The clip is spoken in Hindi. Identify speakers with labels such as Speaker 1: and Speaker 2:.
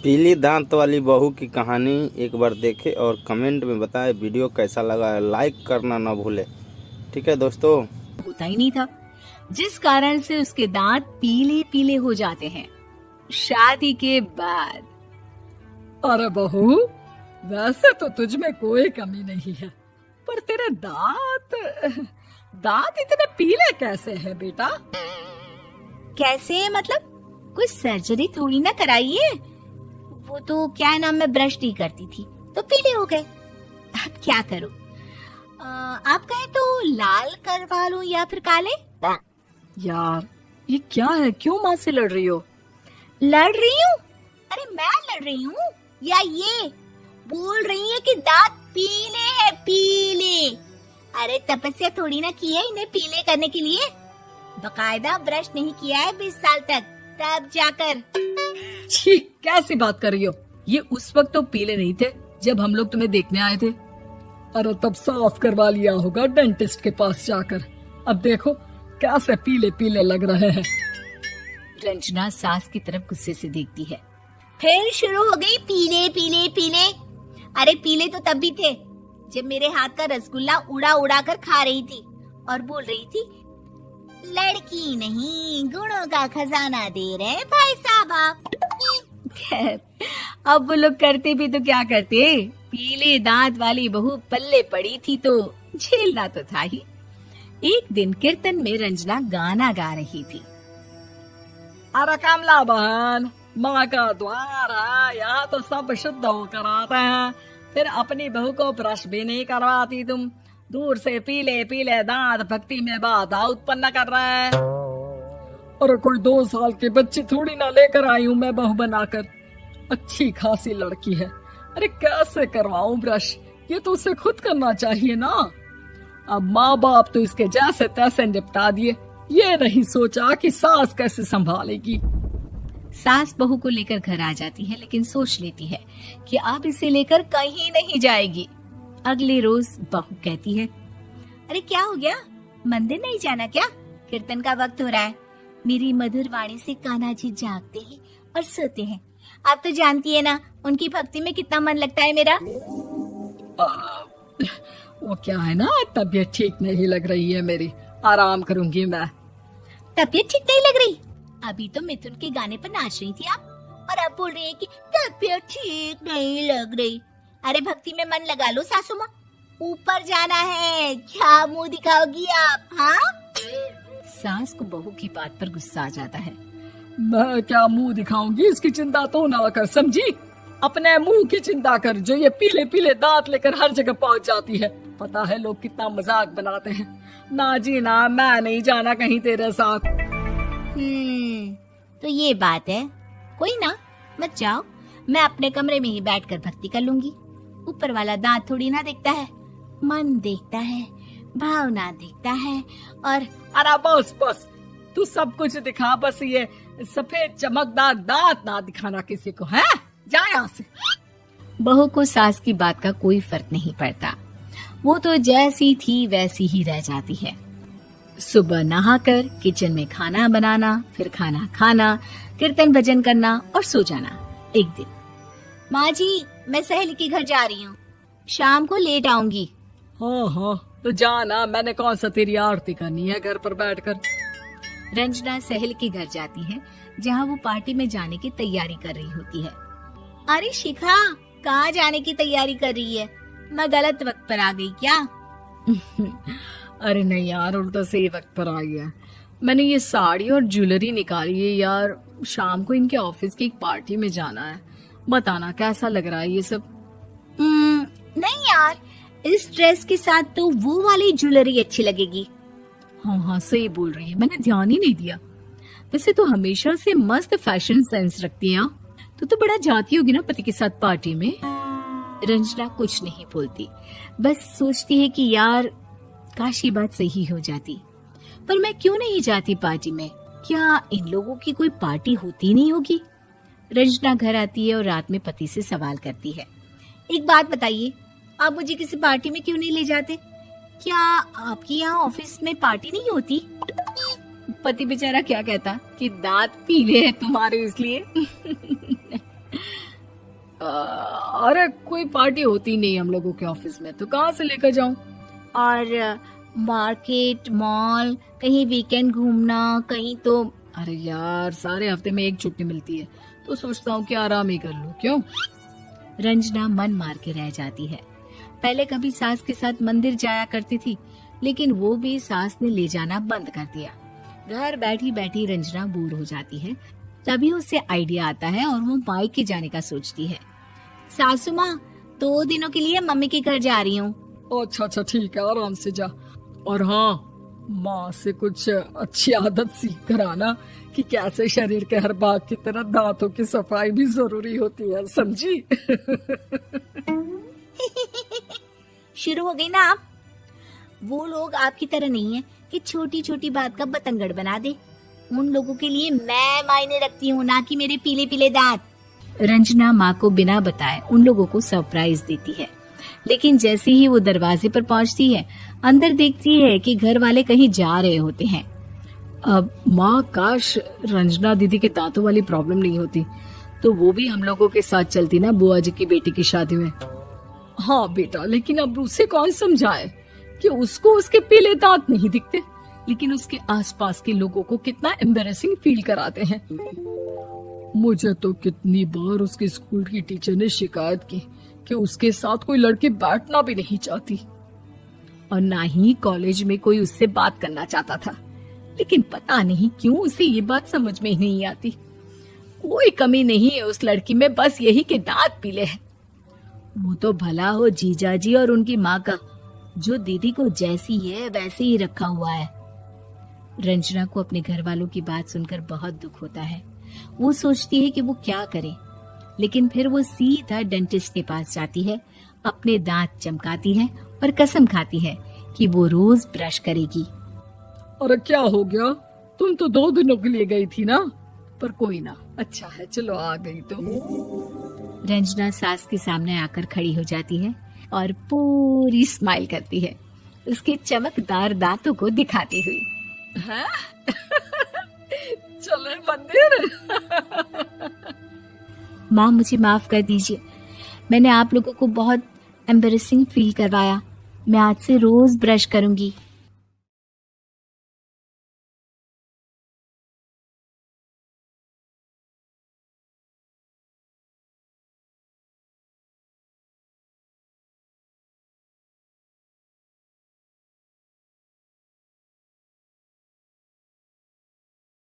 Speaker 1: पीली दांत वाली बहू की कहानी एक बार देखें और कमेंट में बताएं वीडियो कैसा लगा। लाइक करना ना भूले। ठीक है दोस्तों।
Speaker 2: होता ही नहीं था, जिस कारण से उसके दांत पीले पीले हो जाते हैं शादी के बाद।
Speaker 3: अरे बहू, वैसे तो तुझ में कोई कमी नहीं है, पर तेरे दांत इतने पीले कैसे हैं बेटा?
Speaker 2: कैसे मतलब? कोई सर्जरी थोड़ी ना कराई है। वो तो क्या नाम, मैं ब्रश नहीं करती थी तो पीले हो गए। अब क्या करूं? आप कहें तो लाल करवा लूं या फिर काले?
Speaker 3: यार ये क्या है, क्यों माँ से लड़ रही हो?
Speaker 2: लड़ रही हूँ? अरे मैं लड़ रही हूँ या ये बोल रही है कि दांत पीले हैं, पीले। अरे तपस्या थोड़ी ना की है इन्हें पीले करने के लिए। बकायदा ब्रश नहीं किया है 20 साल तक, तब जाकर।
Speaker 3: छी, कैसी बात कर रही हो? ये उस वक्त तो पीले नहीं थे जब हम लोग तुम्हें देखने आए थे। अरे तब साफ करवा लिया होगा डेंटिस्ट के पास जाकर। अब देखो कैसे पीले पीले लग रहे हैं।
Speaker 2: रंजना सास की तरफ गुस्से से देखती है। फिर शुरू हो गई पीले पीले पीले। अरे पीले तो तब भी थे जब मेरे हाथ का रसगुल्ला उड़ा उड़ा कर खा रही थी और बोल रही थी, लड़की नहीं गुणों का खजाना दे रहे भाई साहब आप। खैर, अब वो लोग करते भी तो क्या करते, पीले दांत वाली बहू पल्ले पड़ी थी तो झेलना तो था ही। एक दिन कीर्तन में रंजना गाना गा रही थी।
Speaker 3: अरे कमला बहन, माँ का द्वार है, यहाँ तो सब शुद्ध होकर आते हैं, फिर अपनी बहू को ब्रश भी नहीं करवाती तुम। दूर से पीले पीले दांत भक्ति में बाधा उत्पन्न कर रहे हैं। और कोई 2 साल के बच्चे थोड़ी ना लेकर आई हूँ मैं बहू बनाकर। अच्छी खासी लड़की है, अरे कैसे करवाऊं ब्रश? ये तो उसे खुद करना चाहिए ना। अब माँ बाप तो इसके जैसे तैसे निपटा दिए, ये नहीं सोचा कि सास कैसे संभालेगी।
Speaker 2: सास बहू को लेकर घर आ जाती है, लेकिन सोच लेती है कि अब इसे लेकर कहीं नहीं जाएगी। अगले रोज बहू कहती है, अरे क्या हो गया, मंदिर नहीं जाना क्या? कीर्तन का वक्त हो रहा है। मेरी मधुर वाणी से कान्हा जी जागते हैं और सोते हैं। आप तो जानती है ना उनकी भक्ति में कितना मन लगता है मेरा।
Speaker 3: वो क्या है ना, तबीयत ठीक नहीं लग रही है मेरी, आराम करूंगी मैं।
Speaker 2: तबीयत ठीक नहीं लग रही? अभी तो मिथुन के गाने पर नाच रही थी आप, और अब बोल रही है कि तबीयत ठीक नहीं लग रही। अरे भक्ति में मन लगा लो सासू माँ, ऊपर जाना है, क्या मुंह दिखाओगी आप? हाँ? सास को बहू की बात पर गुस्सा आ जाता है।
Speaker 3: मैं क्या मुंह दिखाऊंगी, इसकी चिंता तो ना कर, समझी? अपने मुंह की चिंता कर, जो ये पीले पीले दांत लेकर हर जगह पहुंच जाती है। पता है लोग कितना मजाक बनाते हैं। ना जी ना, मैं नहीं जाना कहीं तेरे साथ।
Speaker 2: तो ये बात है। कोई ना, मत जाओ, मैं अपने कमरे में ही बैठकर भक्ति कर लूंगी। ऊपर वाला दांत थोड़ी ना देखता है, मन देखता है, भावना देखता है। और
Speaker 3: अरे बस बस, तू सब कुछ दिखा, बस ये सफेद चमकदार दांत ना दिखाना किसी को, है? जा यहाँ से।
Speaker 2: बहू को सास की बात का कोई फर्क नहीं पड़ता, वो तो जैसी थी वैसी ही रह जाती है। सुबह नहाकर किचन में खाना बनाना, फिर खाना खाना, कीर्तन भजन करना और सो जाना। एक दिन, माँ जी मैं सहेली के घर जा रही हूँ, शाम को लेट आऊंगी।
Speaker 3: हाँ, तो जाना, मैंने कौन सा तेरी आरती करनी है घर पर बैठकर।
Speaker 2: रंजना सहेली के घर जाती है, जहाँ वो पार्टी में जाने की तैयारी कर रही होती है। अरे शिखा, कहाँ जाने की तैयारी कर रही है? मैं गलत वक्त पर आ गई क्या?
Speaker 3: अरे नहीं यार, उल्टा सही वक्त पर आई है। मैंने ये साड़ी और ज्वेलरी निकाली है यार, शाम को इनके ऑफिस की एक पार्टी में जाना है। बताना कैसा लग रहा है ये सब?
Speaker 2: नहीं यार, इस ड्रेस के साथ तो वो वाली ज्वेलरी अच्छी लगेगी।
Speaker 3: हाँ, सही बोल रही है, मैंने ध्यान ही नहीं दिया। वैसे तो हमेशा से मस्त फैशन सेंस रखती है। तो बड़ा जाती होगी ना पति के साथ पार्टी में।
Speaker 2: रंजना कुछ नहीं बोलती, बस सोचती है कि यार काश ये बात सही हो जाती, पर मैं क्यों नहीं जाती पार्टी में? क्या इन लोगों की कोई पार्टी होती नहीं होगी? रंजना घर आती है और रात में पति से सवाल करती है, एक बात बताइए, आप मुझे किसी पार्टी में क्यों नहीं ले जाते? क्या आपके यहाँ ऑफिस में पार्टी नहीं होती? पति बेचारा क्या कहता कि दांत पीले हैं तुम्हारे इसलिए।
Speaker 3: अरे कोई पार्टी होती नहीं हम लोगों के ऑफिस में, तो कहाँ से लेकर जाऊं?
Speaker 2: और मार्केट, मॉल, कहीं वीकेंड घूमना, कहीं तो।
Speaker 3: अरे यार, सारे हफ्ते में एक छुट्टी मिलती है, तो सोचता हूँ कि आराम ही कर लूं। क्यों?
Speaker 2: रंजना मन मार के रह जाती है। पहले कभी सास के साथ मंदिर जाया करती थी, लेकिन वो भी सास ने ले जाना बंद कर दिया। घर बैठी बैठी रंजना बोर हो जाती है। तभी उसे आइडिया आता है और वो मायके जाने का सोचती है। सासू माँ, 2 दिनों के लिए मम्मी के घर जा रही हूँ।
Speaker 3: अच्छा अच्छा, ठीक है, आराम से जा। और हाँ, माँ से कुछ अच्छी आदत सीख कर आना कि कैसे शरीर के हर भाग की तरह दांतों की सफाई भी जरूरी होती है, समझी?
Speaker 2: शुरू हो गई ना आप? वो लोग आपकी तरह नहीं है कि छोटी छोटी बात का बतंगड़ बना दे। उन लोगों के लिए मैं मायने रखती हूँ, ना कि मेरे पीले पीले दांत। रंजना माँ को बिना बताए उन लोगों को सरप्राइज देती है, लेकिन जैसे ही वो दरवाजे पर पहुंचती है, अंदर देखती है कि घर वाले कहीं जा रहे होते हैं।
Speaker 3: अब माँ, काश रंजना दीदी के दांतों वाली प्रॉब्लम नहीं होती, तो वो भी हम लोगों के साथ चलती ना बुआ जी की बेटी की शादी में। हाँ बेटा, लेकिन अब उसे कौन समझाए कि उसको उसके पीले दांत नहीं दिखते, लेकिन उसके आसपास के लोगों को कितना एम्बैरेसिंग फील कराते हैं। मुझे तो कितनी बार उसके स्कूल की टीचर ने शिकायत की कि उसके साथ कोई लड़की बैठना भी नहीं चाहती, और ना ही कॉलेज में कोई उससे बात करना चाहता था। लेकिन पता नहीं क्यों उसे ये बात समझ में ही नहीं आती। कोई कमी नहीं है उस लड़की में, बस यही कि दांत पीले हैं। वो तो भला हो जीजा जी और उनकी माँ का, जो दीदी को जैसी है वैसे ही रखा हुआ है।
Speaker 2: रंजना को अपने घर वालों की बात सुनकर बहुत दुख होता है। वो सोचती है कि वो क्या करे, लेकिन फिर वो सीधा डेंटिस्ट के पास जाती है, अपने दांत चमकाती है और कसम खाती है कि वो रोज ब्रश करेगी।
Speaker 3: अरे क्या हो गया? तुम तो 2 दिनों के लिए गई थी ना, पर कोई ना, अच्छा है, चलो आ गई तो।
Speaker 2: रंजना सास के सामने आकर खड़ी हो जाती है और पूरी स्माइल करती है, उसके चमकदार दांतों को दिखाती हुई।
Speaker 3: हैं? चले मंदिर?
Speaker 2: माँ, मुझे माफ कर दीजिए, मैंने आप लोगों को बहुत एम्बैरेसिंग फील करवाया। मैं आज से रोज ब्रश करूंगी।